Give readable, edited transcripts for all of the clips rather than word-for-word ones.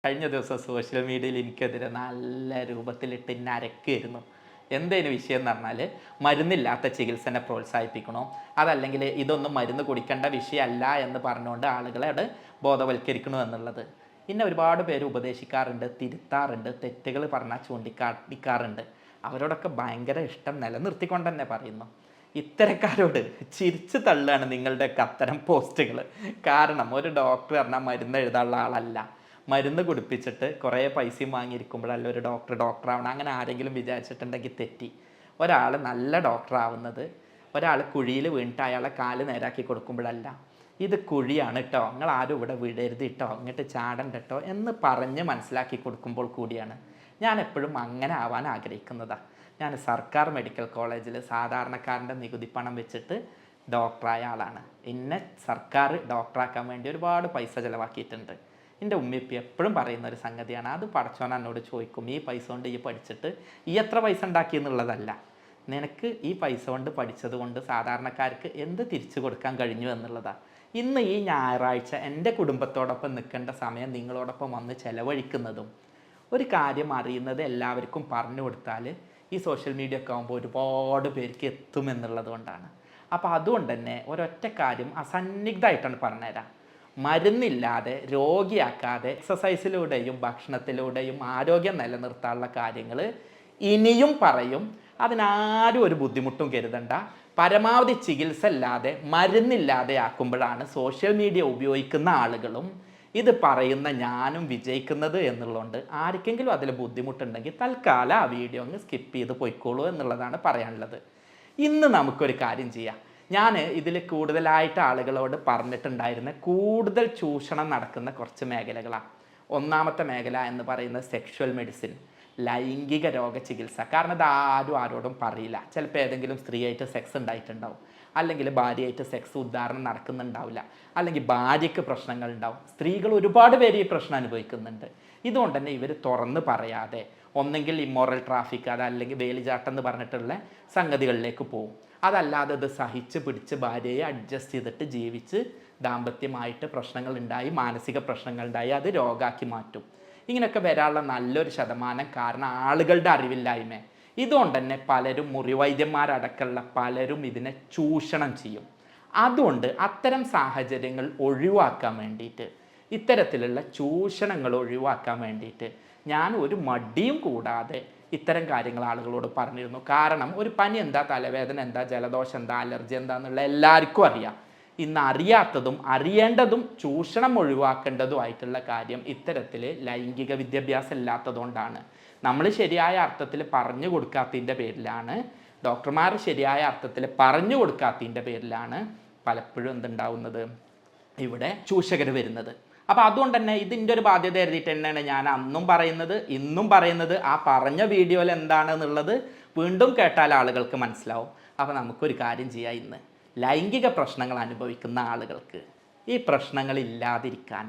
കഴിഞ്ഞ ദിവസം സോഷ്യൽ മീഡിയയിൽ എനിക്കെതിരെ നല്ല രൂപത്തിലിട്ട് എന്നെ അരക്കുകയായിരുന്നു. എന്തേനു വിഷയം എന്ന് പറഞ്ഞാൽ, മരുന്നില്ലാത്ത ചികിത്സനെ പ്രോത്സാഹിപ്പിക്കണോ, അതല്ലെങ്കിൽ ഇതൊന്നും മരുന്ന് കുടിക്കേണ്ട വിഷയമല്ല എന്ന് പറഞ്ഞുകൊണ്ട് ആളുകളെ അത് ബോധവൽക്കരിക്കണോ എന്നുള്ളത്. പിന്നെ ഒരുപാട് പേര് ഉപദേശിക്കാറുണ്ട്, തിരുത്താറുണ്ട്, തെറ്റുകൾ പറഞ്ഞാൽ ചൂണ്ടിക്കാണിക്കാറുണ്ട്. അവരോടൊക്കെ ഭയങ്കര ഇഷ്ടം നിലനിർത്തിക്കൊണ്ട് തന്നെ പറയുന്നു, ഇത്തരക്കാരോട് ചിരിച്ചു തള്ളുകയാണ് നിങ്ങളുടെയൊക്കെ അത്തരം പോസ്റ്റുകൾ. കാരണം ഒരു ഡോക്ടർ പറഞ്ഞാൽ മരുന്ന് എഴുതാനുള്ള ആളല്ല. മരുന്ന് കുടിപ്പിച്ചിട്ട് കുറേ പൈസയും വാങ്ങിയിരിക്കുമ്പോഴല്ല ഒരു ഡോക്ടറാവണം. അങ്ങനെ ആരെങ്കിലും വിചാരിച്ചിട്ടുണ്ടെങ്കിൽ തെറ്റി. ഒരാൾ നല്ല ഡോക്ടറാവുന്നത് ഒരാൾ കുഴിയിൽ വീണിട്ട് അയാളെ കാല് നേരാക്കി കൊടുക്കുമ്പോഴല്ല. ഇത് കുഴിയാണ് കേട്ടോ, നിങ്ങൾ ആരും ഇവിടെ വിടരുത് കേട്ടോ, ഇങ്ങോട്ട് ചാടണ്ട കേട്ടോ എന്ന് പറഞ്ഞ് മനസ്സിലാക്കി കൊടുക്കുമ്പോൾ കൂടിയാണ്. ഞാൻ എപ്പോഴും അങ്ങനെ ആവാൻ ആഗ്രഹിക്കുന്നതാണ്. ഞാൻ സർക്കാർ മെഡിക്കൽ കോളേജിൽ സാധാരണക്കാരൻ്റെ നികുതി പണം വെച്ചിട്ട് ഡോക്ടറായ ആളാണ്. എന്നെ സർക്കാർ ഡോക്ടറാക്കാൻ വേണ്ടി ഒരുപാട് പൈസ ചിലവാക്കിയിട്ടുണ്ട്. എൻ്റെ ഉമ്മിപ്പി എപ്പോഴും പറയുന്ന ഒരു സംഗതിയാണ്, അത് പടച്ചോൻ എന്നോട് ചോദിക്കും, ഈ പൈസ കൊണ്ട് ഈ പഠിച്ചിട്ട് ഈ എത്ര പൈസ ഉണ്ടാക്കി എന്നുള്ളതല്ല, നിനക്ക് ഈ പൈസ കൊണ്ട് പഠിച്ചത് കൊണ്ട് സാധാരണക്കാർക്ക് എന്ത് തിരിച്ചു കൊടുക്കാൻ കഴിഞ്ഞു എന്നുള്ളതാണ്. ഇന്ന് ഈ ഞായറാഴ്ച എൻ്റെ കുടുംബത്തോടൊപ്പം നിൽക്കേണ്ട സമയം നിങ്ങളോടൊപ്പം വന്ന് ചിലവഴിക്കുന്നതും ഒരു കാര്യം അറിയുന്നത് എല്ലാവർക്കും പറഞ്ഞു കൊടുത്താൽ ഈ സോഷ്യൽ മീഡിയ ഒക്കെ ആകുമ്പോൾ ഒരുപാട് പേർക്ക് എത്തുമെന്നുള്ളത് കൊണ്ടാണ്. അപ്പോൾ അതുകൊണ്ട് തന്നെ ഒരൊറ്റ കാര്യം അസന്നിഗ്ധമായിട്ടാണ് പറഞ്ഞുതരാം. മരുന്നില്ലാതെ രോഗിയാക്കാതെ എക്സസൈസിലൂടെയും ഭക്ഷണത്തിലൂടെയും ആരോഗ്യം നിലനിർത്താനുള്ള കാര്യങ്ങൾ ഇനിയും പറയും. അതിനാരും ഒരു ബുദ്ധിമുട്ടും കരുതണ്ട. പരമാവധി ചികിത്സ ഇല്ലാതെ മരുന്നില്ലാതെ ആക്കുമ്പോഴാണ് സോഷ്യൽ മീഡിയ ഉപയോഗിക്കുന്ന ആളുകളും ഇത് പറയുന്ന ഞാനും വിജയിക്കുന്നത് എന്നുള്ളതുകൊണ്ട് ആർക്കെങ്കിലും അതിൽ ബുദ്ധിമുട്ടുണ്ടെങ്കിൽ തൽക്കാലം ആ വീഡിയോ അങ്ങ് സ്കിപ്പ് ചെയ്ത് പോയിക്കോളൂ എന്നുള്ളതാണ് പറയാനുള്ളത്. ഇന്ന് നമുക്കൊരു കാര്യം ചെയ്യാം. ഞാൻ ഇതിൽ കൂടുതലായിട്ട് ആളുകളോട് പറഞ്ഞിട്ടുണ്ടായിരുന്ന കൂടുതൽ ചൂഷണം നടക്കുന്ന കുറച്ച് മേഖലകളാണ്. ഒന്നാമത്തെ മേഖല എന്ന് പറയുന്നത് സെക്ഷുവൽ മെഡിസിൻ, ലൈംഗിക രോഗ ചികിത്സ. കാരണം ഇത് ആരോടും പറയില്ല. ചിലപ്പോൾ ഏതെങ്കിലും സ്ത്രീയായിട്ട് സെക്സ് ഉണ്ടായിട്ടുണ്ടാവും, അല്ലെങ്കിൽ ഭാര്യയായിട്ട് സെക്സ് ഉദാഹരണം നടക്കുന്നുണ്ടാവില്ല, അല്ലെങ്കിൽ ഭാര്യയ്ക്ക് പ്രശ്നങ്ങൾ ഉണ്ടാവും. സ്ത്രീകൾ ഒരുപാട് പേര് ഈ പ്രശ്നം അനുഭവിക്കുന്നുണ്ട്. ഇതുകൊണ്ട് തന്നെ ഇവർ തുറന്ന് പറയാതെ ഒന്നെങ്കിൽ ഇമ്മോറൽ ട്രാഫിക്, അതല്ലെങ്കിൽ വേലിചാട്ടം എന്ന് പറഞ്ഞിട്ടുള്ള സംഗതികളിലേക്ക് പോകും. അതല്ലാതെ ഇത് സഹിച്ച് പിടിച്ച് ഭാര്യയെ അഡ്ജസ്റ്റ് ചെയ്തിട്ട് ജീവിച്ച് ദാമ്പത്യമായിട്ട് പ്രശ്നങ്ങൾ ഉണ്ടായി, മാനസിക പ്രശ്നങ്ങൾ ഉണ്ടായി, അത് രോഗാക്കി മാറ്റും. ഇങ്ങനെയൊക്കെ വരാനുള്ള നല്ലൊരു ശതമാനം കാരണം ആളുകളുടെ അറിവില്ലായ്മ. ഇതുകൊണ്ട് തന്നെ പലരും, മുറിവൈദ്യന്മാരടക്കമുള്ള പലരും ഇതിനെ ചൂഷണം ചെയ്യും. അതുകൊണ്ട് അത്തരം സാഹചര്യങ്ങൾ ഒഴിവാക്കാൻ വേണ്ടിയിട്ട്, ഇത്തരത്തിലുള്ള ചൂഷണങ്ങൾ ഒഴിവാക്കാൻ വേണ്ടിയിട്ട് ഞാൻ ഒരു മടിയും കൂടാതെ ഇത്തരം കാര്യങ്ങൾ ആളുകളോട് പറഞ്ഞിരുന്നു. കാരണം ഒരു പനി എന്താ, തലവേദന എന്താ, ജലദോഷം എന്താ, അലർജി എന്താന്നുള്ള എല്ലാവർക്കും അറിയാം. ഇന്ന് അറിയാത്തതും അറിയേണ്ടതും ചൂഷണം ഒഴിവാക്കേണ്ടതുമായിട്ടുള്ള കാര്യം ഇത്തരത്തിൽ ലൈംഗിക വിദ്യാഭ്യാസം ഇല്ലാത്തതുകൊണ്ടാണ്. നമ്മൾ ശരിയായ അർത്ഥത്തിൽ പറഞ്ഞു കൊടുക്കാത്തതിൻ്റെ പേരിലാണ്, ഡോക്ടർമാർ ശരിയായ അർത്ഥത്തിൽ പറഞ്ഞു കൊടുക്കാത്തതിൻ്റെ പേരിലാണ് പലപ്പോഴും എന്തുണ്ടാവുന്നത്, ഇവിടെ ചൂഷകർ വരുന്നത്. അപ്പോൾ അതുകൊണ്ട് തന്നെ ഇതിൻ്റെ ഒരു ബാധ്യത എഴുതിയിട്ട് തന്നെയാണ് ഞാൻ അന്നും പറയുന്നത് ഇന്നും പറയുന്നത്. ആ പറഞ്ഞ വീഡിയോയിൽ എന്താണെന്നുള്ളത് വീണ്ടും കേട്ടാൽ ആളുകൾക്ക് മനസ്സിലാവും. അപ്പോൾ നമുക്കൊരു കാര്യം ചെയ്യാം. ഇന്ന് ലൈംഗിക പ്രശ്നങ്ങൾ അനുഭവിക്കുന്ന ആളുകൾക്ക് ഈ പ്രശ്നങ്ങൾ ഇല്ലാതിരിക്കാൻ,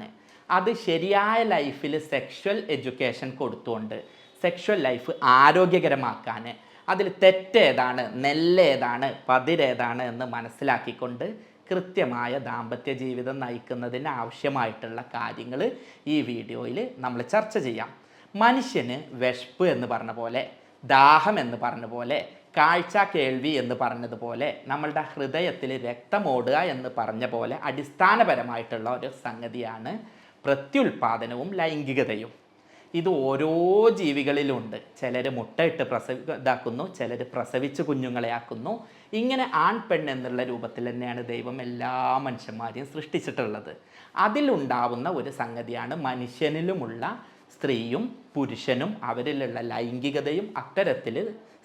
അത് ശരിയായ ലൈഫിൽ സെക്ഷൽ എഡ്യൂക്കേഷൻ കൊടുത്തുകൊണ്ട് സെക്ഷൽ ലൈഫ് ആരോഗ്യകരമാക്കാൻ, അതിൽ തെറ്റേതാണ്, നെല്ലേതാണ്, പതിരേതാണ് എന്ന് മനസ്സിലാക്കിക്കൊണ്ട് കൃത്യമായ ദാമ്പത്യ ജീവിതം നയിക്കുന്നതിന് ആവശ്യമായിട്ടുള്ള കാര്യങ്ങൾ ഈ വീഡിയോയിൽ നമ്മൾ ചർച്ച ചെയ്യാം. മനുഷ്യന് വിശപ്പ് എന്ന് പറഞ്ഞ പോലെ, ദാഹം എന്ന് പറഞ്ഞ പോലെ, കാഴ്ച കേൾവി എന്ന് പറഞ്ഞതുപോലെ, നമ്മളുടെ ഹൃദയത്തിൽ രക്തമോടുക എന്ന് പറഞ്ഞ പോലെ അടിസ്ഥാനപരമായിട്ടുള്ള ഒരു സംഗതിയാണ് പ്രത്യുൽപാദനവും ലൈംഗികതയും. ഇത് ഓരോ ജീവികളിലുണ്ട്. ചിലർ മുട്ടയിട്ട് ഇതാക്കുന്നു, ചിലർ പ്രസവിച്ച് കുഞ്ഞുങ്ങളെ ആക്കുന്നു. ഇങ്ങനെ ആൺ പെൺ എന്നുള്ള രൂപത്തിൽ തന്നെയാണ് ദൈവം എല്ലാ മനുഷ്യന്മാരെയും സൃഷ്ടിച്ചിട്ടുള്ളത്. അതിലുണ്ടാവുന്ന ഒരു സംഗതിയാണ് മനുഷ്യനിലുമുള്ള സ്ത്രീയും പുരുഷനും അവരിലുള്ള ലൈംഗികതയും അത്തരത്തിൽ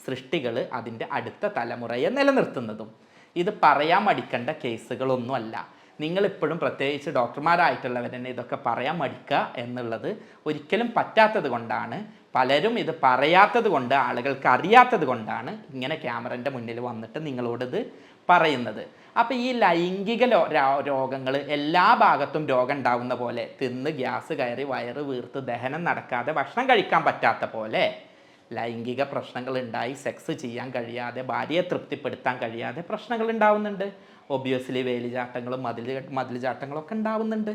സൃഷ്ടികൾ അതിൻ്റെ അടുത്ത തലമുറയെ നിലനിർത്തുന്നതും. ഇത് പറയാൻ മടിക്കേണ്ട കേസുകളൊന്നുമല്ല. നിങ്ങളിപ്പോഴും പ്രത്യേകിച്ച് ഡോക്ടർമാരായിട്ടുള്ളവർ തന്നെ ഇതൊക്കെ പറയാൻ മടിക്കുക എന്നുള്ളത് ഒരിക്കലും പറ്റാത്തത് കൊണ്ടാണ്. പലരും ഇത് പറയാത്തത് കൊണ്ട്, ആളുകൾക്ക് അറിയാത്തത് കൊണ്ടാണ് ഇങ്ങനെ ക്യാമറൻ്റെ മുന്നിൽ വന്നിട്ട് നിങ്ങളോടിത് പറയുന്നത്. അപ്പോൾ ഈ ലൈംഗിക രോഗങ്ങൾ എല്ലാ ഭാഗത്തും രോഗം ഉണ്ടാവുന്ന പോലെ, തിന്ന് ഗ്യാസ് കയറി വയറ് വീർത്ത് ദഹനം നടക്കാതെ ഭക്ഷണം കഴിക്കാൻ പറ്റാത്ത പോലെ ലൈംഗിക പ്രശ്നങ്ങൾ ഉണ്ടായി സെക്സ് ചെയ്യാൻ കഴിയാതെ, ഭാര്യയെ തൃപ്തിപ്പെടുത്താൻ കഴിയാതെ പ്രശ്നങ്ങൾ ഉണ്ടാവുന്നുണ്ട്. ഒബ്വിയസ്ലി വേലിചാട്ടങ്ങളും മതിൽ ചാട്ടങ്ങളും ഒക്കെ ഉണ്ടാവുന്നുണ്ട്.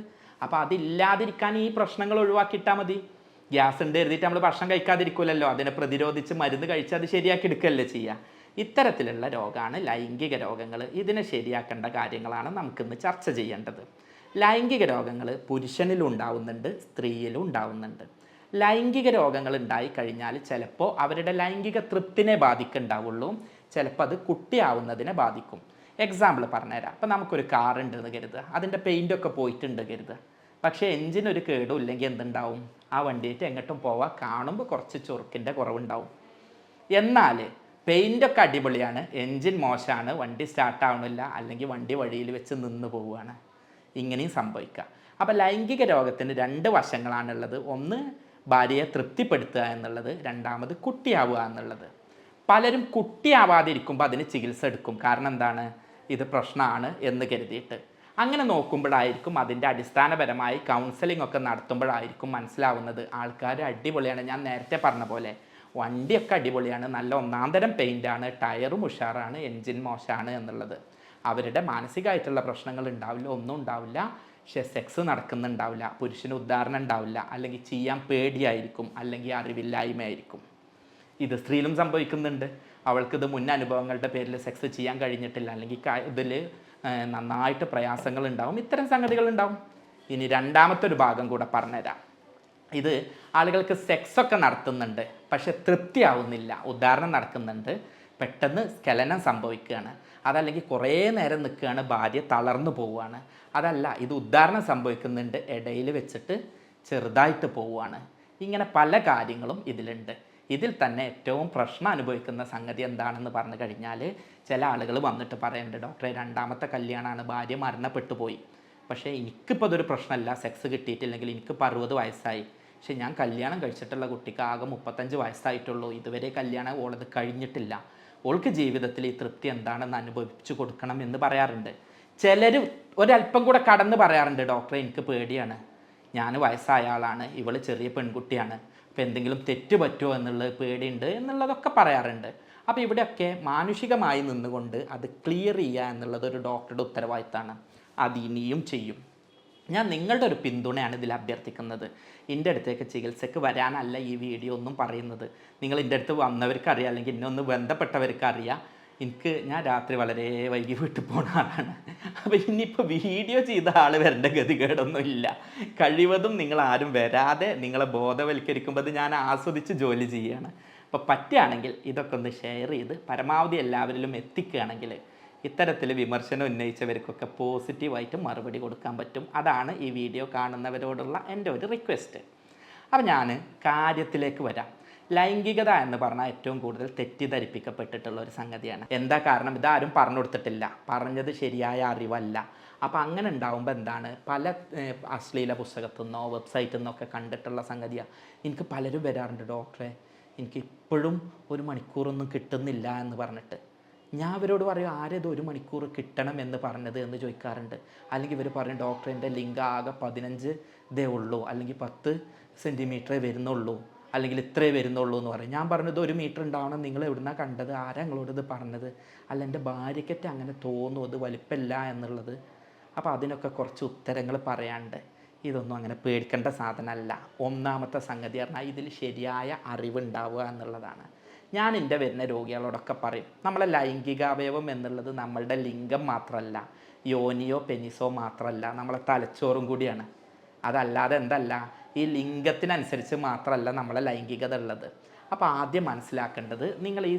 അപ്പോൾ അതില്ലാതിരിക്കാൻ ഈ പ്രശ്നങ്ങൾ ഒഴിവാക്കിയിട്ടാൽ മതി. ഗ്യാസ് ഉണ്ട് എഴുതിയിട്ട് നമ്മൾ ഭക്ഷണം കഴിക്കാതിരിക്കില്ലല്ലോ, അതിനെ പ്രതിരോധിച്ച് മരുന്ന് കഴിച്ച് അത് ശരിയാക്കി എടുക്കുകയല്ലേ ചെയ്യുക. ഇത്തരത്തിലുള്ള രോഗമാണ് ലൈംഗിക രോഗങ്ങൾ. ഇതിനെ ശരിയാക്കേണ്ട കാര്യങ്ങളാണ് നമുക്കിന്ന് ചർച്ച ചെയ്യേണ്ടത്. ലൈംഗിക രോഗങ്ങൾ പുരുഷനിലും ഉണ്ടാവുന്നുണ്ട്, സ്ത്രീയിലും ഉണ്ടാവുന്നുണ്ട്. ലൈംഗിക രോഗങ്ങൾ ഉണ്ടായിക്കഴിഞ്ഞാൽ ചിലപ്പോൾ അവരുടെ ലൈംഗിക തൃപ്തിനെ ബാധിക്കുന്നുണ്ടാവുള്ളൂ, ചിലപ്പോൾ അത് കുട്ടിയാവുന്നതിനെ ബാധിക്കും. എക്സാമ്പിൾ പറഞ്ഞുതരാം. അപ്പോൾ നമുക്കൊരു കാർ ഉണ്ടെന്ന് കരുതുക, അതിൻ്റെ പെയിൻ്റൊക്കെ പോയിട്ടുണ്ട് കരുതുക. പക്ഷേ എൻജിനൊരു കേടും ഇല്ലെങ്കിൽ എന്തുണ്ടാവും, ആ വണ്ടിയായിട്ട് എങ്ങോട്ടും പോവാം, കാണുമ്പോൾ കുറച്ച് ചൊറുക്കിൻ്റെ കുറവുണ്ടാവും. എന്നാൽ പെയിൻ്റൊക്കെ അടിപൊളിയാണ്, എൻജിൻ മോശമാണ്, വണ്ടി സ്റ്റാർട്ടാവണില്ല, അല്ലെങ്കിൽ വണ്ടി വഴിയിൽ വെച്ച് നിന്ന് പോവുകയാണ്. ഇങ്ങനെയും സംഭവിക്കുക. അപ്പോൾ ലൈംഗിക രോഗത്തിന് 2 വശങ്ങളാണുള്ളത്. ഒന്ന് ഭാര്യയെ തൃപ്തിപ്പെടുത്തുക എന്നുള്ളത്, രണ്ടാമത് കുട്ടിയാവുക എന്നുള്ളത്. പലരും കുട്ടിയാവാതിരിക്കുമ്പോൾ അതിന് ചികിത്സ എടുക്കും. കാരണം എന്താണ്, ഇത് പ്രശ്നമാണ് എന്ന് കരുതിയിട്ട്. അങ്ങനെ നോക്കുമ്പോഴായിരിക്കും അതിൻ്റെ അടിസ്ഥാനപരമായി കൗൺസിലിംഗ് ഒക്കെ നടത്തുമ്പോഴായിരിക്കും മനസ്സിലാവുന്നത് ആൾക്കാർ അടിപൊളിയാണ്. ഞാൻ നേരത്തെ പറഞ്ഞ പോലെ വണ്ടിയൊക്കെ അടിപൊളിയാണ്, നല്ല ഒന്നാന്തരം പെയിൻ്റാണ്, ടയറും ഉഷാറാണ്, എൻജിൻ മോശമാണ് എന്നുള്ളത്. അവരുടെ മാനസികമായിട്ടുള്ള പ്രശ്നങ്ങൾ ഉണ്ടാവില്ല, ഒന്നും ഉണ്ടാവില്ല. പക്ഷേ സെക്സ് നടക്കുന്നുണ്ടാവില്ല, പുരുഷന് ഉദാഹരണം ഉണ്ടാവില്ല, അല്ലെങ്കിൽ ചെയ്യാൻ പേടിയായിരിക്കും, അല്ലെങ്കിൽ അറിവില്ലായ്മയായിരിക്കും. ഇത് സ്ത്രീയിലും സംഭവിക്കുന്നുണ്ട്. അവൾക്കിത് മുൻ അനുഭവങ്ങളുടെ പേരിൽ സെക്സ് ചെയ്യാൻ കഴിഞ്ഞിട്ടില്ല, അല്ലെങ്കിൽ ഇതിൽ നന്നായിട്ട് പ്രയാസങ്ങൾ ഉണ്ടാവും, ഇത്തരം സംഗതികൾ ഉണ്ടാവും. ഇനി രണ്ടാമത്തെ ഒരു ഭാഗം കൂടെ പറഞ്ഞുതരാം. ഇത് ആളുകൾക്ക് സെക്സൊക്കെ നടത്തുന്നുണ്ട്, പക്ഷെ തൃപ്തിയാവുന്നില്ല. ഉദാഹരണം നടക്കുന്നുണ്ട്, പെട്ടെന്ന് സ്ഖലനം സംഭവിക്കുകയാണ്, അതല്ലെങ്കിൽ കുറേ നേരം നിൽക്കുകയാണ്, ഭാര്യ തളർന്നു പോവുകയാണ്. അതല്ല, ഇത് ഉദാഹരണം സംഭവിക്കുന്നുണ്ട്, ഇടയിൽ വെച്ചിട്ട് ചെറുതായിട്ട് പോവുകയാണ്. ഇങ്ങനെ പല കാര്യങ്ങളും ഇതിലുണ്ട്. ഇതിൽ തന്നെ ഏറ്റവും പ്രശ്നം അനുഭവിക്കുന്ന സംഗതി എന്താണെന്ന് പറഞ്ഞു കഴിഞ്ഞാൽ, ചില ആളുകൾ വന്നിട്ട് പറയുന്നുണ്ട്, ഡോക്ടറെ 2ാമത്തെ കല്യാണമാണ്, ഭാര്യ മരണപ്പെട്ടു പോയി, പക്ഷേ എനിക്കിപ്പോൾ അതൊരു പ്രശ്നമല്ല, സെക്സ് കിട്ടിയിട്ടില്ലെങ്കിൽ, എനിക്കിപ്പോൾ 60 വയസ്സായി, പക്ഷേ ഞാൻ കല്യാണം കഴിച്ചിട്ടുള്ള കുട്ടിക്ക് ആകെ 35 വയസ്സായിട്ടുള്ളൂ, ഇതുവരെ കല്യാണം ഓളത് കഴിഞ്ഞിട്ടില്ല, ഓൾക്ക് ജീവിതത്തിൽ ഈ തൃപ്തി എന്താണെന്ന് അനുഭവിച്ചു കൊടുക്കണം എന്ന് പറയാറുണ്ട്. ചിലർ ഒരല്പം കൂടെ കടന്ന് പറയാറുണ്ട്, ഡോക്ടറെ എനിക്ക് പേടിയാണ്, ഞാൻ വയസ്സായ ആളാണ്, ഇവൾ ചെറിയ പെൺകുട്ടിയാണ്, അപ്പോൾ എന്തെങ്കിലും തെറ്റ് പറ്റുമോ എന്നുള്ളത് പേടിയുണ്ട് എന്നുള്ളതൊക്കെ പറയാറുണ്ട്. അപ്പോൾ ഇവിടെയൊക്കെ മാനുഷികമായി നിന്നുകൊണ്ട് അത് ക്ലിയർ ചെയ്യുക എന്നുള്ളത് ഒരു ഡോക്ടറുടെ ഉത്തരവാദിത്തമാണ്. അത് ഇനിയും ചെയ്യും. ഞാൻ നിങ്ങളുടെ ഒരു പിന്തുണയാണ് ഇതിൽ അഭ്യർത്ഥിക്കുന്നത്. എൻ്റെ അടുത്തേക്ക് ചികിത്സയ്ക്ക് വരാനല്ല ഈ വീഡിയോ ഒന്നും പറയുന്നത്. നിങ്ങൾ എൻ്റെ അടുത്ത് വന്നവർക്കറിയാം, അല്ലെങ്കിൽ ഇന്നൊന്ന് ബന്ധപ്പെട്ടവർക്കറിയാം, ഞാൻ രാത്രി വളരെ വൈകി വീട്ടിൽ പോകുന്ന ആളാണ്. അപ്പോൾ ഇനിയിപ്പോൾ വീഡിയോ ചെയ്ത ആൾ വരേണ്ട ഗതികേടൊന്നും ഇല്ല. കഴിവതും നിങ്ങൾ ആരും വരാതെ നിങ്ങളെ ബോധവൽക്കരിക്കുമ്പോൾ അത് ഞാൻ ആസ്വദിച്ച് ജോലി ചെയ്യുകയാണ്. അപ്പോൾ പറ്റുകയാണെങ്കിൽ ഇതൊക്കെ ഒന്ന് ഷെയർ ചെയ്ത് പരമാവധി എല്ലാവരിലും എത്തിക്കുകയാണെങ്കിൽ ഇത്തരത്തിൽ വിമർശനം ഉന്നയിച്ചവർക്കൊക്കെ പോസിറ്റീവായിട്ട് മറുപടി കൊടുക്കാൻ പറ്റും. അതാണ് ഈ വീഡിയോ കാണുന്നവരോടുള്ള എൻ്റെ ഒരു റിക്വസ്റ്റ്. അപ്പോൾ ഞാൻ കാര്യത്തിലേക്ക് വരാം. ലൈംഗികത എന്ന് പറഞ്ഞാൽ ഏറ്റവും കൂടുതൽ തെറ്റിദ്ധരിപ്പിക്കപ്പെട്ടിട്ടുള്ള ഒരു സംഗതിയാണ്. എന്താ കാരണം, ഇതാരും പറഞ്ഞു കൊടുത്തിട്ടില്ല, പറഞ്ഞത് ശരിയായ അറിവല്ല. അപ്പോൾ അങ്ങനെ ഉണ്ടാകുമ്പോൾ എന്താണ്, പല അശ്ലീല പുസ്തകത്തു നിന്നോ വെബ്സൈറ്റിൽ നിന്നൊക്കെ കണ്ടിട്ടുള്ള സംഗതിയാണ്. എനിക്ക് പലരും വരാറുണ്ട്, ഡോക്ടറെ എനിക്ക് ഇപ്പോഴും 1 മണിക്കൂറൊന്നും കിട്ടുന്നില്ല എന്ന് പറഞ്ഞിട്ട്. ഞാൻ അവരോട് പറയും, ആരേത് 1 മണിക്കൂർ കിട്ടണം എന്ന് പറഞ്ഞത് എന്ന് ചോദിക്കാറുണ്ട്. അല്ലെങ്കിൽ ഇവർ പറയും, ഡോക്ടർ എൻ്റെ ലിംഗ ആകെ 15 ഇതേ ഉള്ളൂ, അല്ലെങ്കിൽ 10 സെൻറ്റിമീറ്ററേ വരുന്നുള്ളൂ, അല്ലെങ്കിൽ ഇത്രേ വരുന്നുള്ളൂ എന്ന് പറയും. ഞാൻ പറഞ്ഞത് 1 മീറ്റർ ഉണ്ടാവണം, നിങ്ങൾ എവിടുന്നാ കണ്ടത്, ആരാ നിങ്ങളോട് ഇത് പറഞ്ഞത്, അല്ല എൻ്റെ ഭാര്യയ്ക്കറ്റ് അങ്ങനെ തോന്നും അത് വലിപ്പമില്ല എന്നുള്ളത്. അപ്പോൾ അതിനൊക്കെ കുറച്ച് ഉത്തരങ്ങൾ പറയാണ്ട്. ഇതൊന്നും അങ്ങനെ പേടിക്കേണ്ട സാധനമല്ല. ഒന്നാമത്തെ സംഗതി പറഞ്ഞാൽ ഇതിൽ ശരിയായ അറിവുണ്ടാവുക എന്നുള്ളതാണ്. ഞാൻ എൻ്റെ വരുന്ന രോഗികളോടൊക്കെ പറയും, നമ്മളെ ലൈംഗികാവയവം എന്നുള്ളത് നമ്മളുടെ ലിംഗം മാത്രമല്ല, യോനിയോ പെനിസോ മാത്രമല്ല, നമ്മളെ തലച്ചോറും കൂടിയാണ്. അതല്ലാതെ എന്തല്ല, ഈ ലിംഗത്തിനനുസരിച്ച് മാത്രമല്ല നമ്മളെ ലൈംഗികത ഉള്ളത്. അപ്പോൾ ആദ്യം മനസ്സിലാക്കേണ്ടത്, നിങ്ങൾ ഈ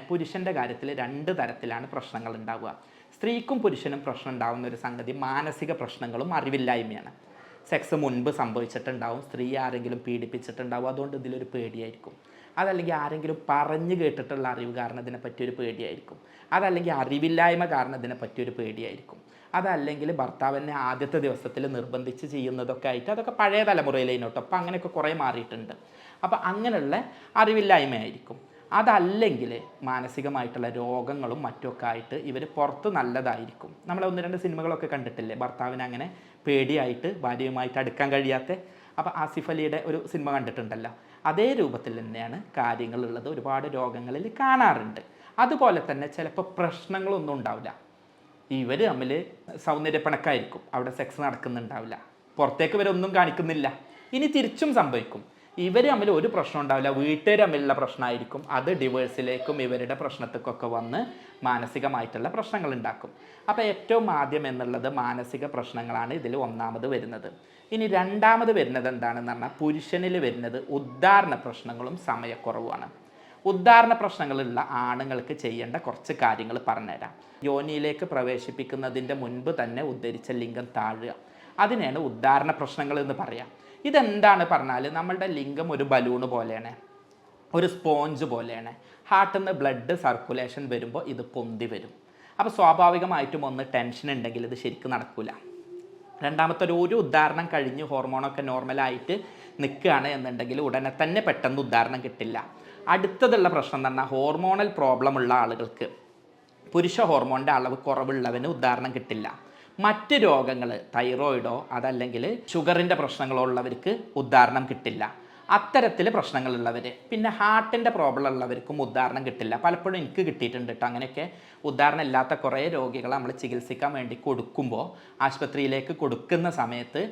പുരുഷൻ്റെ കാര്യത്തിൽ 2 തരത്തിലാണ് പ്രശ്നങ്ങൾ ഉണ്ടാവുക. സ്ത്രീക്കും പുരുഷനും പ്രശ്നം ഉണ്ടാകുന്ന ഒരു സംഗതി മാനസിക പ്രശ്നങ്ങളും അറിവില്ലായ്മയാണ്. സെക്സ് മുൻപ് സംഭവിച്ചിട്ടുണ്ടാവും, സ്ത്രീ ആരെങ്കിലും പീഡിപ്പിച്ചിട്ടുണ്ടാവും, അതുകൊണ്ട് ഇതിലൊരു പേടിയായിരിക്കും. അതല്ലെങ്കിൽ ആരെങ്കിലും പറഞ്ഞു കേട്ടിട്ടുള്ള അറിവ് കാരണം ഇതിനെ പറ്റിയൊരു പേടിയായിരിക്കും. അതല്ലെങ്കിൽ അറിവില്ലായ്മ കാരണം ഇതിനെ പറ്റിയൊരു പേടിയായിരിക്കും. അതല്ലെങ്കിൽ ഭർത്താവിനെ ആദ്യത്തെ ദിവസത്തിൽ നിർബന്ധിച്ച് ചെയ്യുന്നതൊക്കെ ആയിട്ട്, അതൊക്കെ പഴയ തലമുറയിലേനോട്ടോ, അപ്പോൾ അങ്ങനെയൊക്കെ കുറേ മാറിയിട്ടുണ്ട്. അപ്പോൾ അങ്ങനെയുള്ള അറിവില്ലായ്മയായിരിക്കും. അതല്ലെങ്കിൽ മാനസികമായിട്ടുള്ള രോഗങ്ങളും മറ്റുമൊക്കെ ആയിട്ട് ഇവർ പുറത്ത് നല്ലതായിരിക്കും. നമ്മൾ 1-2 സിനിമകളൊക്കെ കണ്ടിട്ടില്ലേ, ഭർത്താവിന് അങ്ങനെ പേടിയായിട്ട് ഭാര്യയുമായിട്ട് അടുക്കാൻ കഴിയാത്ത. അപ്പോൾ ആസിഫ് അലിയുടെ ഒരു സിനിമ കണ്ടിട്ടുണ്ടല്ലോ, അതേ രൂപത്തിൽ തന്നെയാണ് കാര്യങ്ങളുള്ളത്, ഒരുപാട് രോഗങ്ങളിൽ കാണാറുണ്ട്. അതുപോലെ തന്നെ ചിലപ്പോൾ പ്രശ്നങ്ങളൊന്നും ഉണ്ടാവില്ല, ഇവർ തമ്മിൽ സൗന്ദര്യപ്പണക്കായിരിക്കും, അവിടെ സെക്സ് നടക്കുന്നുണ്ടാവില്ല, പുറത്തേക്ക് ഇവരൊന്നും കാണിക്കുന്നില്ല. ഇനി തിരിച്ചും സംഭവിക്കും. ഇവർ തമ്മിൽ ഒരു പ്രശ്നം ഉണ്ടാവില്ല, വീട്ടുകാർ തമ്മിലുള്ള പ്രശ്നമായിരിക്കും. അത് ഡിവേഴ്സിലേക്കും ഇവരുടെ പ്രശ്നത്തിക്കൊക്കെ വന്ന് മാനസികമായിട്ടുള്ള പ്രശ്നങ്ങൾ ഉണ്ടാക്കും. അപ്പോൾ ഏറ്റവും ആദ്യം എന്നുള്ളത് മാനസിക പ്രശ്നങ്ങളാണ് ഇതിൽ ഒന്നാമത് വരുന്നത്. ഇനി രണ്ടാമത് വരുന്നത് എന്താണെന്ന് പറഞ്ഞാൽ പുരുഷനിൽ വരുന്നത് ഉദ്ധാരണ പ്രശ്നങ്ങളും സമയക്കുറവുമാണ്. ഉദ്ധാരണ പ്രശ്നങ്ങളുള്ള ആണുങ്ങൾക്ക് ചെയ്യേണ്ട കുറച്ച് കാര്യങ്ങൾ പറഞ്ഞുതരാം. യോനിയിലേക്ക് പ്രവേശിപ്പിക്കുന്നതിൻ്റെ മുൻപ് തന്നെ ഉദ്ധരിച്ച ലിംഗം താഴുക, അതിനെയാണ് ഉദ്ധാരണ പ്രശ്നങ്ങൾ എന്ന് പറയാം. ഇതെന്താണ് പറഞ്ഞാൽ നമ്മളുടെ ലിംഗം ഒരു ബലൂണ് പോലെയാണ്, ഒരു സ്പോഞ്ച് പോലെയാണ്. ഹാർട്ടിൽ നിന്ന് ബ്ലഡ് സർക്കുലേഷൻ വരുമ്പോൾ ഇത് പൊന്തി വരും. അപ്പോൾ സ്വാഭാവികമായിട്ടും ഒന്ന് ടെൻഷൻ ഉണ്ടെങ്കിൽ ഇത് ശരിക്കും നടക്കില്ല. രണ്ടാമത്തെ ഒരു ഉദാഹരണം കഴിഞ്ഞ് ഹോർമോണൊക്കെ നോർമലായിട്ട് നിൽക്കുകയാണ് എന്നുണ്ടെങ്കിൽ ഉടനെ തന്നെ പെട്ടെന്ന് ഉദാഹരണം കിട്ടില്ല. അടുത്തതുള്ള പ്രശ്നം എന്ന് പറഞ്ഞാൽ ഹോർമോണൽ പ്രോബ്ലം ഉള്ള ആളുകൾക്ക്, പുരുഷ ഹോർമോണിൻ്റെ അളവ് കുറവുള്ളവന് ഉദാഹരണം കിട്ടില്ല. മറ്റ് രോഗങ്ങൾ, തൈറോയിഡോ അതല്ലെങ്കിൽ ഷുഗറിൻ്റെ പ്രശ്നങ്ങളോ ഉള്ളവർക്ക് ഉദാഹരണം കിട്ടില്ല. അത്തരത്തിൽ പ്രശ്നങ്ങളുള്ളവർ, പിന്നെ ഹാർട്ടിൻ്റെ പ്രോബ്ലം ഉള്ളവർക്കും ഉദാഹരണം കിട്ടില്ല. പലപ്പോഴും എനിക്ക് കിട്ടിയിട്ടുണ്ട് കേട്ടോ. അങ്ങനെയൊക്കെ ഉദാഹരണം ഇല്ലാത്ത കുറേ രോഗികളെ നമ്മൾ ചികിത്സിക്കാൻ വേണ്ടി കൊടുക്കുമ്പോൾ, ആശുപത്രിയിലേക്ക് കൊടുക്കുന്ന സമയത്ത്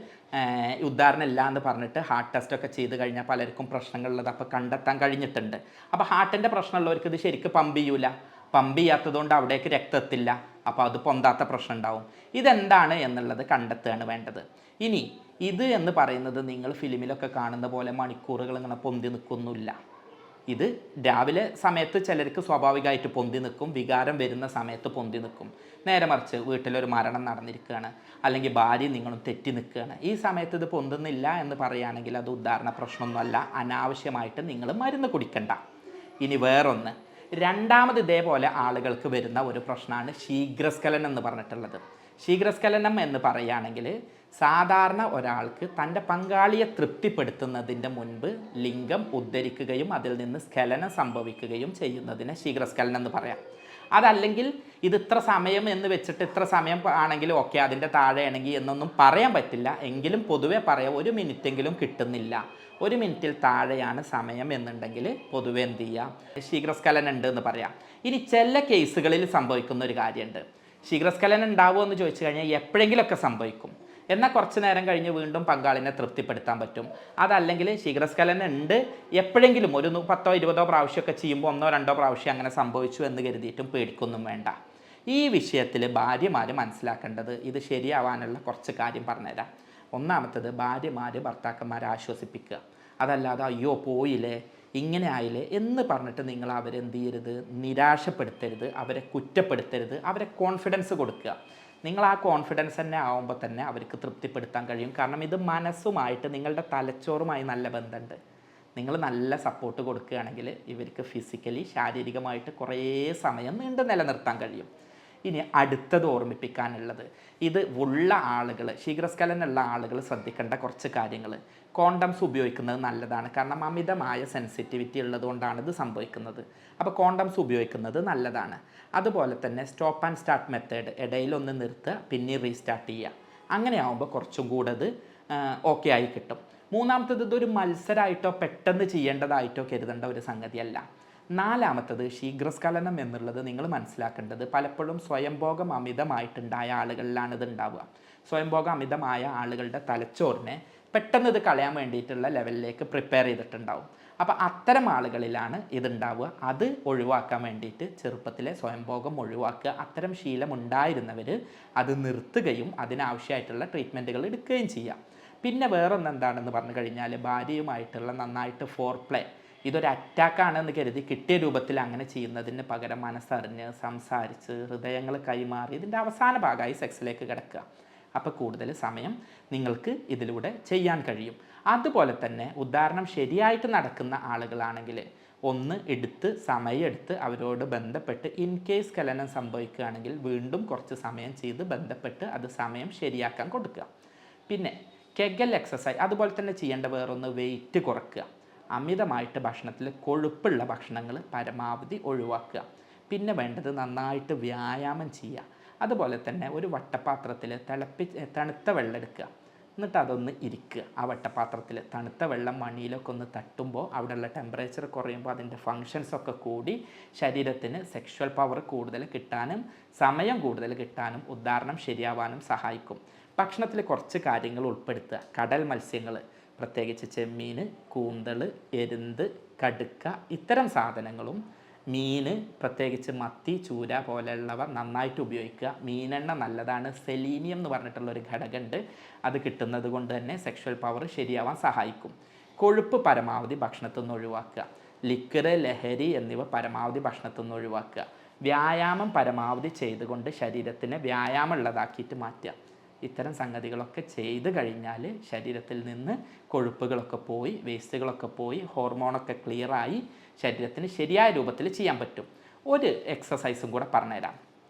ഉദാഹരണം ഇല്ല എന്ന് പറഞ്ഞിട്ട് ഹാർട്ട് ടെസ്റ്റൊക്കെ ചെയ്ത് കഴിഞ്ഞാൽ പലർക്കും പ്രശ്നങ്ങളുള്ളത് അപ്പോൾ കണ്ടെത്താൻ കഴിഞ്ഞിട്ടുണ്ട്. അപ്പോൾ ഹാർട്ടിൻ്റെ പ്രശ്നമുള്ളവർക്ക് ഇത് ശരിക്കും പമ്പ് ചെയ്യൂല. പമ്പ് ചെയ്യാത്തതുകൊണ്ട് അവിടേക്ക് രക്തം എത്തില്ല, അപ്പോൾ അത് പൊന്താത്ത പ്രശ്നം ഉണ്ടാവും. ഇതെന്താണ് എന്നുള്ളത് കണ്ടെത്തുകയാണ് വേണ്ടത്. ഇനി ഇത് എന്ന് പറയുന്നത് നിങ്ങൾ ഫിലിമിലൊക്കെ കാണുന്ന പോലെ മണിക്കൂറുകൾ ഇങ്ങനെ പൊന്തി നിൽക്കൊന്നുമില്ല. ഇത് രാവിലെ സമയത്ത് ചിലർക്ക് സ്വാഭാവികമായിട്ട് പൊന്തി നിൽക്കും, വികാരം വരുന്ന സമയത്ത് പൊന്തി നിൽക്കും. നേരെ മറിച്ച് വീട്ടിലൊരു മരണം നടന്നിരിക്കുകയാണ്, അല്ലെങ്കിൽ ഭാര്യ നിങ്ങളും തെറ്റി നിൽക്കുകയാണ്, ഈ സമയത്ത് ഇത് പൊന്തുന്നില്ല എന്ന് പറയുകയാണെങ്കിൽ അത് ഉദാഹരണ പ്രശ്നമൊന്നുമല്ല. അനാവശ്യമായിട്ട് നിങ്ങൾ മരുന്ന് കുടിക്കണ്ട. ഇനി വേറൊന്ന്, രണ്ടാമത് ഇതേപോലെ ആളുകൾക്ക് വരുന്ന ഒരു പ്രശ്നമാണ് ശീഘ്രസ്ഖലനം എന്ന് പറഞ്ഞിട്ടുള്ളത്. ശീഘ്രസ്ഖലനം എന്ന് പറയുകയാണെങ്കിൽ സാധാരണ ഒരാൾക്ക് തൻ്റെ പങ്കാളിയെ തൃപ്തിപ്പെടുത്തുന്നതിൻ്റെ മുൻപ് ലിംഗം ഉദ്ധരിക്കുകയും അതിൽ നിന്ന് സ്ഖലനം സംഭവിക്കുകയും ചെയ്യുന്നതിനെ ശീഘ്രസ്ഖലനം എന്ന് പറയാം. അതല്ലെങ്കിൽ ഇത് ഇത്ര സമയം എന്ന് വെച്ചിട്ട് ഇത്ര സമയം ആണെങ്കിലും ഓക്കെ, അതിൻ്റെ താഴെയാണെങ്കിൽ എന്നൊന്നും പറയാൻ പറ്റില്ല. എങ്കിലും പൊതുവെ പറയാം, 1 മിനിറ്റെങ്കിലും കിട്ടുന്നില്ല, 1 മിനിറ്റിൽ താഴെയാണ് സമയം എന്നുണ്ടെങ്കിൽ പൊതുവെ എന്ത് ചെയ്യാം, ശീഘ്രസ്ഖലനം ഉണ്ട് എന്ന് പറയാം. ഇനി ചില കേസുകളിൽ സംഭവിക്കുന്ന ഒരു കാര്യമുണ്ട്. ശീഘ്രസ്ഖലനം ഉണ്ടാവുമോ എന്ന് ചോദിച്ചു കഴിഞ്ഞാൽ എപ്പോഴെങ്കിലുമൊക്കെ സംഭവിക്കും, എന്നാൽ കുറച്ച് നേരം കഴിഞ്ഞ് വീണ്ടും പങ്കാളിനെ തൃപ്തിപ്പെടുത്താൻ പറ്റും. അതല്ലെങ്കിൽ ശീഘ്രസ്ഖലനം ഉണ്ട്, എപ്പോഴെങ്കിലും ഒരു 10ഓ 20ഓ പ്രാവശ്യമൊക്കെ ചെയ്യുമ്പോൾ 1ഓ 2ഓ പ്രാവശ്യം അങ്ങനെ സംഭവിച്ചു എന്ന് കരുതിയിട്ടും പേടിക്കൊന്നും വേണ്ട. ഈ വിഷയത്തിൽ ഭാര്യമാർ മനസ്സിലാക്കേണ്ടത്, ഇത് ശരിയാവാനുള്ള കുറച്ച് കാര്യം പറഞ്ഞുതരാം. ഒന്നാമത്തത്, ഭാര്യമാർ ഭർത്താക്കന്മാരെ ആശ്വസിപ്പിക്കുക. അതല്ലാതെ അയ്യോ പോയില്ലേ, ഇങ്ങനെ ആയില്ലേ എന്ന് പറഞ്ഞിട്ട് നിങ്ങൾ അവരെന്ത് ചെയ്യരുത്, നിരാശപ്പെടുത്തരുത്, അവരെ കുറ്റപ്പെടുത്തരുത്, അവരെ കോൺഫിഡൻസ് കൊടുക്കുക. നിങ്ങൾ ആ കോൺഫിഡൻസ് തന്നെ ആവുമ്പോൾ തന്നെ അവർക്ക് തൃപ്തിപ്പെടുത്താൻ കഴിയും. കാരണം ഇത് മനസ്സുമായിട്ട്, നിങ്ങളുടെ തലച്ചോറുമായി നല്ല ബന്ധമുണ്ട്. നിങ്ങൾ നല്ല സപ്പോർട്ട് കൊടുക്കുകയാണെങ്കിൽ ഇവർക്ക് ഫിസിക്കലി, ശാരീരികമായിട്ട് കുറേ സമയം നീണ്ടു നിലനിർത്താൻ കഴിയും. ഇനി അടുത്തത് ഓർമ്മിപ്പിക്കാനുള്ളത്, ഇത് ഉള്ള ആളുകൾ, ശീഘ്രസ്ഖലനമുള്ള ആളുകൾ ശ്രദ്ധിക്കേണ്ട കുറച്ച് കാര്യങ്ങൾ. കോണ്ടംസ് ഉപയോഗിക്കുന്നത് നല്ലതാണ്, കാരണം അമിതമായ സെൻസിറ്റിവിറ്റി ഉള്ളതുകൊണ്ടാണ് ഇത് സംഭവിക്കുന്നത്. അപ്പോൾ കോണ്ടംസ് ഉപയോഗിക്കുന്നത് നല്ലതാണ്. അതുപോലെ തന്നെ സ്റ്റോപ്പ് ആൻഡ് സ്റ്റാർട്ട് മെത്തേഡ്, ഇടയിലൊന്ന് നിർത്തുക പിന്നെ റീസ്റ്റാർട്ട് ചെയ്യുക. അങ്ങനെ ആകുമ്പോൾ കുറച്ചും കൂടെ അത് ഓക്കെ ആയി കിട്ടും. മൂന്നാമത്തത്, ഇതൊരു മത്സരമായിട്ടോ പെട്ടെന്ന് ചെയ്യേണ്ടതായിട്ടോ കരുതേണ്ട ഒരു സംഗതിയല്ല. നാലാമത്തത്, ശീഘ്രസ്ഖലനം എന്നുള്ളത് നിങ്ങൾ മനസ്സിലാക്കേണ്ടത് പലപ്പോഴും സ്വയംഭോഗം അമിതമായിട്ടുണ്ടായ ആളുകളിലാണ് ഇത് ഉണ്ടാവുക. സ്വയംഭോഗം അമിതമായ ആളുകളുടെ തലച്ചോറിനെ പെട്ടെന്ന് ഇത് കളയാൻ വേണ്ടിയിട്ടുള്ള ലെവലിലേക്ക് പ്രിപ്പയർ ചെയ്തിട്ടുണ്ടാവും. അപ്പോൾ അത്തരം ആളുകളിലാണ് ഇതുണ്ടാവുക. അത് ഒഴിവാക്കാൻ വേണ്ടിയിട്ട് ചെറുപ്പത്തിലെ സ്വയംഭോഗം ഒഴിവാക്കുക. അത്തരം ശീലം ഉണ്ടായിരുന്നവർ അത് നിർത്തുകയും അതിനാവശ്യമായിട്ടുള്ള ട്രീറ്റ്മെൻറ്റുകൾ എടുക്കുകയും ചെയ്യാം. പിന്നെ വേറൊന്ന് എന്താണെന്ന് പറഞ്ഞു കഴിഞ്ഞാൽ, ഭാര്യയുമായിട്ടുള്ള നന്നായിട്ട് ഫോർപ്ലേ, ഇതൊരു അറ്റാക്കാണെന്ന് കരുതി കിട്ടിയ രൂപത്തിൽ അങ്ങനെ ചെയ്യുന്നതിന് പകരം മനസ്സറിഞ്ഞ് സംസാരിച്ച് ഹൃദയങ്ങൾ കൈമാറി ഇതിൻ്റെ അവസാന ഭാഗമായി സെക്സിലേക്ക് കിടക്കുക. അപ്പോൾ കൂടുതൽ സമയം നിങ്ങൾക്ക് ഇതിലൂടെ ചെയ്യാൻ കഴിയും. അതുപോലെ തന്നെ ഉദാഹരണം ശരിയായിട്ട് നടക്കുന്ന ആളുകളാണെങ്കിൽ ഒന്ന് സമയമെടുത്ത് അവരോട് ബന്ധപ്പെട്ട് ഇൻ കേസ് സ്ഖലനം സംഭവിക്കുകയാണെങ്കിൽ വീണ്ടും കുറച്ച് സമയം ചെയ്ത് ബന്ധപ്പെട്ട് അത് സമയം ശരിയാക്കാൻ കൊടുക്കുക. പിന്നെ കെഗൽ എക്സസൈസ് അതുപോലെ തന്നെ ചെയ്യേണ്ട വേറൊന്ന്, വെയിറ്റ് കുറയ്ക്കുക. അമിതമായിട്ട് ഭക്ഷണത്തിൽ കൊഴുപ്പുള്ള ഭക്ഷണങ്ങൾ പരമാവധി ഒഴിവാക്കുക. പിന്നെ വേണ്ടത് നന്നായിട്ട് വ്യായാമം ചെയ്യുക. അതുപോലെ തന്നെ ഒരു വട്ടപാത്രത്തിൽ തണുത്ത വെള്ളം എടുക്കുക, എന്നിട്ട് അതൊന്ന് ഇരിക്കുക. ആ വട്ടപാത്രത്തിൽ തണുത്ത വെള്ളം മണിയിലൊക്കെ ഒന്ന് തട്ടുമ്പോൾ അവിടെയുള്ള ടെമ്പറേച്ചർ കുറയുമ്പോൾ അതിൻ്റെ ഫങ്ഷൻസൊക്കെ കൂടി ശരീരത്തിന് സെക്ഷൽ പവർ കൂടുതൽ കിട്ടാനും സമയം കൂടുതൽ കിട്ടാനും ഉദ്ധാരണം ശരിയാവാനും സഹായിക്കും. ഭക്ഷണത്തിൽ കുറച്ച് കാര്യങ്ങൾ ഉൾപ്പെടുത്തുക. കടൽ മത്സ്യങ്ങൾ, പ്രത്യേകിച്ച് ചെമ്മീൻ, കൂന്തൾ, എരുന്ത്, കടുക്ക, ഇത്തരം സാധനങ്ങളും മീൻ, പ്രത്യേകിച്ച് മത്തി, ചൂര പോലെയുള്ളവ നന്നായിട്ട് ഉപയോഗിക്കുക. മീനെണ്ണ നല്ലതാണ്. സെലീനിയം എന്ന് പറഞ്ഞിട്ടുള്ളൊരു ഘടകമുണ്ട്. അത് കിട്ടുന്നത് കൊണ്ട് തന്നെ സെക്ഷൽ പവർ ശരിയാവാൻ സഹായിക്കും. കൊഴുപ്പ് പരമാവധി ഭക്ഷണത്തിൽ നിന്ന് ഒഴിവാക്കുക. ലിക്കർ, ലഹരി എന്നിവ പരമാവധി ഭക്ഷണത്തിൽ നിന്ന് ഒഴിവാക്കുക. വ്യായാമം പരമാവധി ചെയ്തുകൊണ്ട് ശരീരത്തിനെ വ്യായാമമുള്ളതാക്കിയിട്ട് മാറ്റുക. ഇത്തരം സംഗതികളൊക്കെ ചെയ്ത് കഴിഞ്ഞാൽ ശരീരത്തിൽ നിന്ന് കൊഴുപ്പുകളൊക്കെ പോയി, വേസ്റ്റുകളൊക്കെ പോയി, ഹോർമോണൊക്കെ ക്ലിയറായി ശരീരത്തിന് ശരിയായ രൂപത്തിൽ ചെയ്യാൻ പറ്റും. ഒരു എക്സസൈസും കൂടെ പറഞ്ഞുതരാം.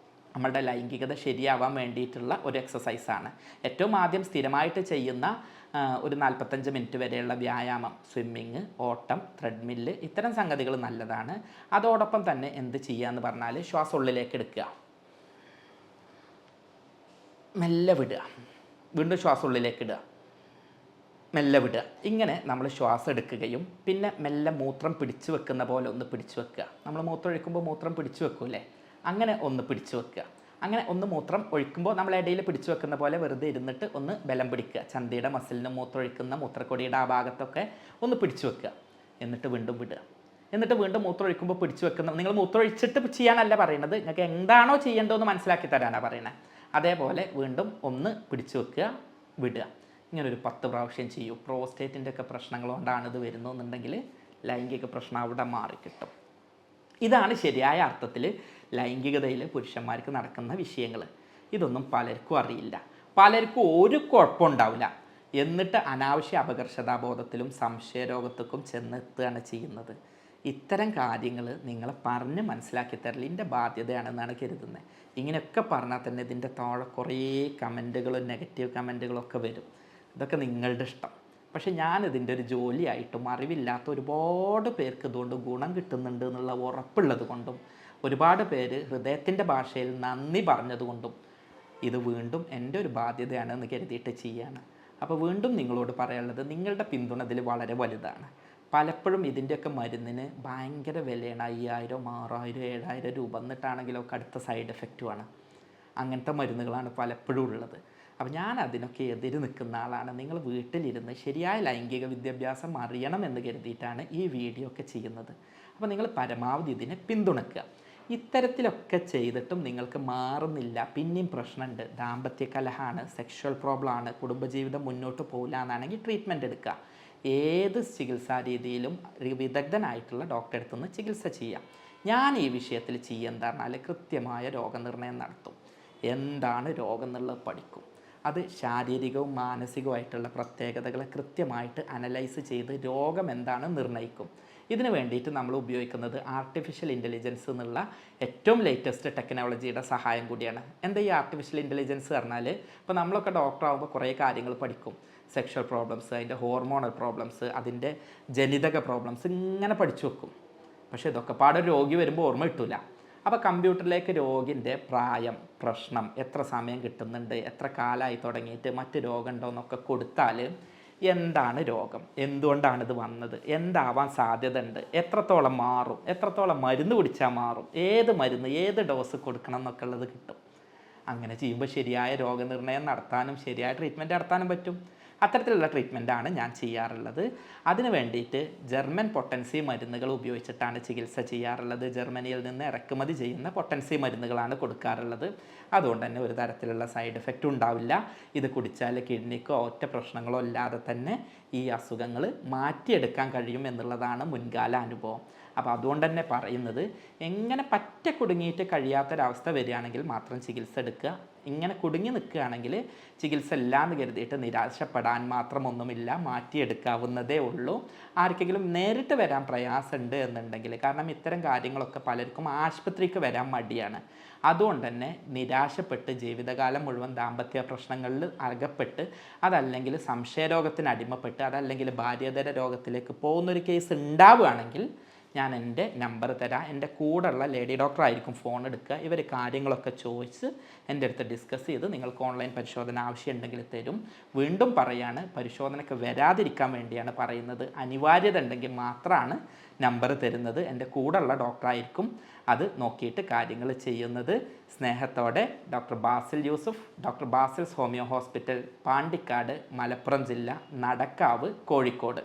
നമ്മളുടെ ലൈംഗികത ശരിയാവാൻ വേണ്ടിയിട്ടുള്ള ഒരു എക്സസൈസാണ്. ഏറ്റവും ആദ്യം സ്ഥിരമായിട്ട് ചെയ്യുന്ന ഒരു 45 മിനിറ്റ് വരെയുള്ള വ്യായാമം, സ്വിമ്മിങ്, ഓട്ടം, ത്രെഡ്മില്ല്, ഇത്തരം സംഗതികൾ നല്ലതാണ്. അതോടൊപ്പം തന്നെ എന്ത് ചെയ്യുക എന്ന് പറഞ്ഞാൽ ശ്വാസം ഉള്ളിലേക്ക് എടുക്കുക, മെല്ലെ വിടുക, വീണ്ടും ശ്വാസം ഉള്ളിലേക്ക് ഇടുക, മെല്ലെ വിടുക. ഇങ്ങനെ നമ്മൾ ശ്വാസം എടുക്കുകയും പിന്നെ മെല്ലെ മൂത്രം പിടിച്ചു വെക്കുന്ന പോലെ ഒന്ന് പിടിച്ചു വെക്കുക. നമ്മൾ മൂത്രം ഒഴിക്കുമ്പോൾ മൂത്രം പിടിച്ചു വെക്കൂലേ, അങ്ങനെ ഒന്ന് പിടിച്ചു വെക്കുക. അങ്ങനെ ഒന്ന് മൂത്രം ഒഴിക്കുമ്പോൾ നമ്മൾ ഇടയിൽ പിടിച്ചു വെക്കുന്ന പോലെ വെറുതെ ഇരുന്നിട്ട് ഒന്ന് ബലം പിടിക്കുക. ചന്തിയുടെ മസിലിന് മൂത്രം ഒഴിക്കുന്ന മൂത്രക്കൊടിയുടെ ആ ഭാഗത്തൊക്കെ ഒന്ന് പിടിച്ചു വെക്കുക. എന്നിട്ട് വീണ്ടും വിടുക. എന്നിട്ട് വീണ്ടും മൂത്രം ഒഴിക്കുമ്പോൾ പിടിച്ചു വെക്കുന്ന, നിങ്ങൾ മൂത്രം ഒഴിച്ചിട്ട് ചെയ്യാനല്ല പറയുന്നത്, നിങ്ങൾക്ക് എന്താണോ ചെയ്യേണ്ടതെന്ന് മനസ്സിലാക്കി തരാനാണ് പറയുന്നത്. അതേപോലെ വീണ്ടും ഒന്ന് പിടിച്ചു വെക്കുക, വിടുക. ഇങ്ങനൊരു 10 പ്രാവശ്യം ചെയ്യൂ. പ്രോസ്റ്റേറ്റിൻ്റെ ഒക്കെ പ്രശ്നങ്ങൾ കൊണ്ടാണ് ഇത് വരുന്നതെന്നുണ്ടെങ്കിൽ ലൈംഗിക പ്രശ്നം അവിടെ മാറിക്കിട്ടും. ഇതാണ് ശരിയായ അർത്ഥത്തിൽ ലൈംഗികതയിൽ പുരുഷന്മാർക്ക് നടക്കുന്ന വിഷയങ്ങൾ. ഇതൊന്നും പലർക്കും അറിയില്ല, പലർക്കും ഒരു കുഴപ്പമുണ്ടാവില്ല. എന്നിട്ട് അനാവശ്യ അപകർഷതാബോധത്തിലും സംശയരോഗത്തേക്കും ചെന്നെത്തുകയാണ് ചെയ്യുന്നത്. ഇത്തരം കാര്യങ്ങൾ നിങ്ങളെ പറഞ്ഞ് മനസ്സിലാക്കി തരൽ എൻ്റെ ബാധ്യതയാണെന്നാണ് കരുതുന്നത്. ഇങ്ങനെയൊക്കെ പറഞ്ഞാൽ തന്നെ ഇതിൻ്റെ താഴെ കുറേ കമൻറ്റുകളും നെഗറ്റീവ് കമൻറ്റുകളൊക്കെ വരും. ഇതൊക്കെ നിങ്ങളുടെ ഇഷ്ടം. പക്ഷെ ഞാനിതിൻ്റെ ഒരു ജോലിയായിട്ടും അറിവില്ലാത്ത ഒരുപാട് പേർക്ക് ഇതുകൊണ്ട് ഗുണം കിട്ടുന്നുണ്ട് എന്നുള്ള ഉറപ്പുള്ളത് കൊണ്ടും ഒരുപാട് പേര് ഹൃദയത്തിൻ്റെ ഭാഷയിൽ നന്ദി പറഞ്ഞതുകൊണ്ടും ഇത് വീണ്ടും എൻ്റെ ഒരു ബാധ്യതയാണെന്ന് കരുതിയിട്ട് ചെയ്യാണ്. അപ്പോൾ വീണ്ടും നിങ്ങളോട് പറയാനുള്ളത്, നിങ്ങളുടെ പിന്തുണ ഇതിൽ വളരെ വലുതാണ്. പലപ്പോഴും ഇതിൻ്റെയൊക്കെ മരുന്നിന് ഭയങ്കര വിലയാണ്. 5000, 6000, 7000 രൂപ. എന്നിട്ടാണെങ്കിലൊക്കെ അടുത്ത സൈഡ് എഫക്റ്റുമാണ്. അങ്ങനത്തെ മരുന്നുകളാണ് പലപ്പോഴും ഉള്ളത്. അപ്പോൾ ഞാൻ അതിനൊക്കെ എതിര് നിൽക്കുന്ന ആളാണ്. നിങ്ങൾ വീട്ടിലിരുന്ന് ശരിയായ ലൈംഗിക വിദ്യാഭ്യാസം അറിയണമെന്ന് കരുതിയിട്ടാണ് ഈ വീഡിയോ ഒക്കെ ചെയ്യുന്നത്. അപ്പോൾ നിങ്ങൾ പരമാവധി ഇതിനെ പിന്തുണയ്ക്കുക. ഇത്തരത്തിലൊക്കെ ചെയ്തിട്ടും നിങ്ങൾക്ക് മാറുന്നില്ല, പിന്നെയും പ്രശ്നമുണ്ട്, ദാമ്പത്യ കലഹമാണ്, സെക്ഷൽ പ്രോബ്ലമാണ്, കുടുംബജീവിതം മുന്നോട്ട് പോകില്ല എന്നാണെങ്കിൽ ട്രീറ്റ്മെൻറ്റ് എടുക്കുക. ഏത് ചികിത്സാ രീതിയിലും വിദഗ്ധനായിട്ടുള്ള ഡോക്ടറെ അടുത്ത് നിന്ന് ചികിത്സ ചെയ്യാം. ഞാൻ ഈ വിഷയത്തിൽ എന്താണെന്ന് പറഞ്ഞാൽ കൃത്യമായ രോഗനിർണയം നടത്തും. എന്താണ് രോഗം എന്നുള്ളത് പഠിക്കും. അത് ശാരീരികവും മാനസികവുമായിട്ടുള്ള പ്രത്യേകതകളെ കൃത്യമായിട്ട് അനലൈസ് ചെയ്ത് രോഗം എന്താണ് നിർണ്ണയിക്കും. ഇതിന് വേണ്ടിയിട്ട് നമ്മൾ ഉപയോഗിക്കുന്നത് ആർട്ടിഫിഷ്യൽ ഇൻ്റലിജൻസ് എന്നുള്ള ഏറ്റവും ലേറ്റസ്റ്റ് ടെക്നോളജിയുടെ സഹായം കൂടിയാണ്. എന്താ ഈ ആർട്ടിഫിഷ്യൽ ഇൻ്റലിജൻസ് പറഞ്ഞാൽ, ഇപ്പോൾ നമ്മളൊക്കെ ഡോക്ടറാകുമ്പോൾ കുറേ കാര്യങ്ങൾ പഠിക്കും. സെക്ഷൽ പ്രോബ്ലംസ്, അതിൻ്റെ ഹോർമോണൽ പ്രോബ്ലംസ്, അതിൻ്റെ ജനിതക പ്രോബ്ലംസ് ഇങ്ങനെ പഠിച്ചു വെക്കും. പക്ഷേ ഇതൊക്കെ പാടെ രോഗി വരുമ്പോൾ ഓർമ്മ കിട്ടില്ല. അപ്പോൾ കമ്പ്യൂട്ടറിലേക്ക് രോഗിൻ്റെ പ്രായം, പ്രശ്നം, എത്ര സമയം കിട്ടുന്നുണ്ട്, എത്ര കാലമായി തുടങ്ങിയിട്ട്, മറ്റ് രോഗമുണ്ടോ എന്നൊക്കെ കൊടുത്താൽ എന്താണ് രോഗം, എന്തുകൊണ്ടാണിത് വന്നത്, എന്താവാൻ സാധ്യത ഉണ്ട്, എത്രത്തോളം മാറും, എത്രത്തോളം മരുന്ന് കുടിച്ചാൽ മാറും, ഏത് മരുന്ന് ഏത് ഡോസ് കൊടുക്കണം എന്നൊക്കെ ഉള്ളത് കിട്ടും. അങ്ങനെ ചെയ്യുമ്പോൾ ശരിയായ രോഗനിർണയം നടത്താനും ശരിയായ ട്രീറ്റ്മെൻറ്റ് നടത്താനും പറ്റും. അത്തരത്തിലുള്ള ട്രീറ്റ്മെൻറ്റാണ് ഞാൻ ചെയ്യാറുള്ളത്. അതിന് വേണ്ടിയിട്ട് ജർമ്മൻ പൊട്ടൻസി മരുന്നുകൾ ഉപയോഗിച്ചിട്ടാണ് ചികിത്സ ചെയ്യാറുള്ളത്. ജർമ്മനിയിൽ നിന്ന് ഇറക്കുമതി ചെയ്യുന്ന പൊട്ടൻസി മരുന്നുകളാണ് കൊടുക്കാറുള്ളത്. അതുകൊണ്ട് തന്നെ ഒരു തരത്തിലുള്ള സൈഡ് എഫക്റ്റ് ഉണ്ടാവില്ല. ഇത് കുടിച്ചാൽ കിഡ്നിക്കോ ഒറ്റ പ്രശ്നങ്ങളോ ഇല്ലാതെ തന്നെ ഈ അസുഖങ്ങൾ മാറ്റിയെടുക്കാൻ കഴിയും എന്നുള്ളതാണ് മുൻകാല അനുഭവം. അപ്പോൾ അതുകൊണ്ട് തന്നെ പറയുന്നത്, എങ്ങനെ പറ്റ കുടുങ്ങിയിട്ട് കഴിയാത്തൊരവസ്ഥ വരികയാണെങ്കിൽ മാത്രം ചികിത്സ എടുക്കുക. ഇങ്ങനെ കുടുങ്ങി നിൽക്കുകയാണെങ്കിൽ ചികിത്സ ഇല്ലാന്ന് കരുതിയിട്ട് നിരാശപ്പെടാൻ മാത്രമൊന്നുമില്ല, മാറ്റിയെടുക്കാവുന്നതേ ഉള്ളൂ. ആർക്കെങ്കിലും നേരിട്ട് വരാൻ പ്രയാസമുണ്ട് എന്നുണ്ടെങ്കിൽ, കാരണം ഇത്തരം കാര്യങ്ങളൊക്കെ പലർക്കും ആശുപത്രിക്ക് വരാൻ മടിയാണ്. അതുകൊണ്ട് തന്നെ നിരാശപ്പെട്ട് ജീവിതകാലം മുഴുവൻ ദാമ്പത്യ പ്രശ്നങ്ങളിൽ അകപ്പെട്ട്, അതല്ലെങ്കിൽ സംശയരോഗത്തിന് അടിമപ്പെട്ട്, അതല്ലെങ്കിൽ ഭാര്യേതര രോഗത്തിലേക്ക് പോകുന്നൊരു കേസ് ഉണ്ടാവുകയാണെങ്കിൽ ഞാൻ എൻ്റെ നമ്പർ തരാം. എൻ്റെ കൂടെയുള്ള ലേഡി ഡോക്ടറായിരിക്കും ഫോൺ എടുക്കുക. ഇവർ കാര്യങ്ങളൊക്കെ ചോദിച്ച് എൻ്റെ അടുത്ത് ഡിസ്കസ് ചെയ്ത് നിങ്ങൾക്ക് ഓൺലൈൻ പരിശോധന ആവശ്യമുണ്ടെങ്കിൽ തരും. വീണ്ടും പറയാണ്, പരിശോധനയ്ക്ക് വരാതിരിക്കാൻ വേണ്ടിയാണ് പറയുന്നത്. അനിവാര്യത ഉണ്ടെങ്കിൽ മാത്രമാണ് നമ്പർ തരുന്നത്. എൻ്റെ കൂടെയുള്ള ഡോക്ടറായിരിക്കും അത് നോക്കിയിട്ട് കാര്യങ്ങൾ ചെയ്യുന്നത്. സ്നേഹത്തോടെ doctor Basil Yusuf, doctor Basil's homeo hospital, Pandikkad, Malappuram ജില്ല, നടക്കാവ്, കോഴിക്കോട്.